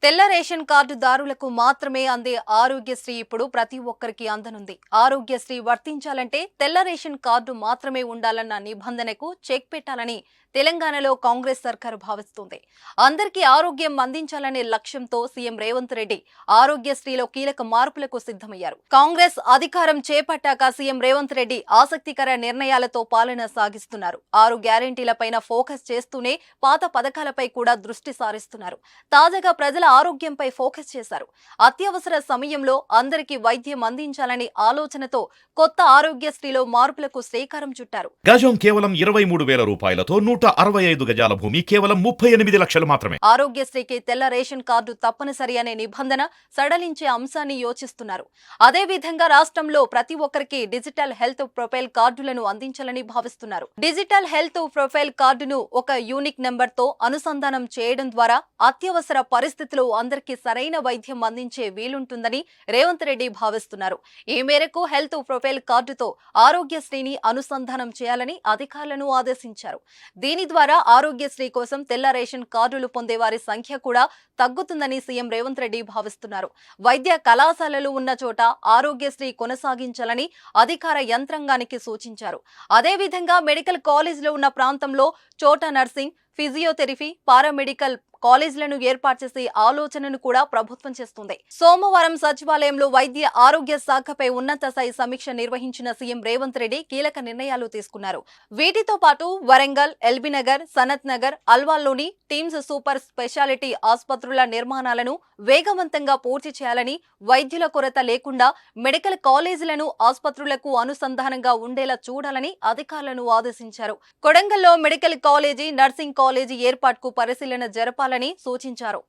తెల్ల రేషన్ కార్డుదారులకు మాత్రమే అందే ఆరోగ్యశ్రీ ఇప్పుడు ప్రతి ఒక్కరికి అందనుంది. ఆరోగ్యశ్రీ వర్తించాలంటే తెల్ల రేషన్ కార్డు మాత్రమే ఉండాలన్న నిబంధనకు చెక్ పెట్టాలని తెలంగాణలో కాంగ్రెస్ సర్కారు భావిస్తుంది. అందరికీ ఆరోగ్యం అందించాలనే లక్ష్యంతో సీఎం రేవంత్ రెడ్డి ఆరోగ్యశ్రీలో కీలక మార్పులకు సిద్ధమయ్యారు. కాంగ్రెస్ అధికారం చేపట్టాక సీఎం రేవంత్ రెడ్డి ఆసక్తికర నిర్ణయాలతో పాలన సాగిస్తున్నారు. 6 గ్యారెంటీలపైన ఫోకస్ చేస్తూనే పాత పథకాలపై కూడా దృష్టి సారిస్తున్నారు. తాజాగా ప్రజల ఆరోగ్యంపై ఫోకస్ చేశారు. అత్యవసర సమయంలో అందరికీ వైద్యం అందించాలని ఆలోచనతో కొత్త ఆరోగ్యశ్రీలో మార్పులకు శ్రీకారం చుట్టారు. గజం కేవలం 23,000 రూపాయలతో 165 గజాల భూమి కేవలం 38 లక్షలు మాత్రమే. ఆరోగ్యశ్రీకి తెల్ల రేషన్ కార్డు తప్పనిసరి అనే నిబంధన సడలించే అంశాన్ని యోచిస్తున్నారు. అదే విధంగా రాష్ట్రంలో ప్రతి ఒక్కరికి డిజిటల్ హెల్త్ ప్రొఫైల్ కార్డులను అందించాలని భావిస్తున్నారు. డిజిటల్ హెల్త్ ప్రొఫైల్ కార్డును ఒక యూనిక్ నెంబర్ తో అనుసంధానం చేయడం ద్వారా అత్యవసర పరిస్థితుల్లో అందరికీ సరైన వైద్యం అందించే వీలుంటుందని రేవంత్ రెడ్డి భావిస్తున్నారు. ఈ మేరకు హెల్త్ ప్రొఫైల్ కార్డుతో ఆరోగ్యశ్రీని అనుసంధానం చేయాలని అధికారులను ఆదేశించారు. దీని ద్వారా ఆరోగ్యశ్రీ కోసం తెల్ల రేషన్ కార్డులు పొందే వారి సంఖ్య కూడా తగ్గుతుందని సీఎం రేవంత్ రెడ్డి భావిస్తున్నారు. వైద్య కళాశాలలు ఉన్న చోట ఆరోగ్యశ్రీ కొనసాగించాలని అధికార యంత్రాంగానికి సూచించారు. అదేవిధంగా మెడికల్ కాలేజీలో ఉన్న ప్రాంతంలో చోట నర్సింగ్, ఫిజియోథెరపీ, పారామెడికల్ కాలేజీలను ఏర్పాటు చేసే ఆలోచనను కూడా ప్రభుత్వం చేస్తుంది. సోమవారం సచివాలయంలో వైద్య ఆరోగ్య శాఖపై ఉన్నత స్థాయి సమీక్ష నిర్వహించిన సీఎం రేవంత్ రెడ్డి కీలక నిర్ణయాలు తీసుకున్నారు. వీటితో పాటు వరంగల్, ఎల్బీనగర్, సనత్ నగర్, అల్వాల్లోని టీమ్స్ సూపర్ స్పెషాలిటీ ఆసుపత్రుల నిర్మాణాలను వేగవంతంగా పూర్తి చేయాలని, వైద్యుల కొరత లేకుండా మెడికల్ కాలేజీలను ఆసుపత్రులకు అనుసంధానంగా ఉండేలా చూడాలని అధికారులను ఆదేశించారు. కొడంగల్లో మెడికల్ కాలేజీ, నర్సింగ్ కాలేజీ ఏర్పాటుకు పరిశీలన జరపాలని సూచించారు.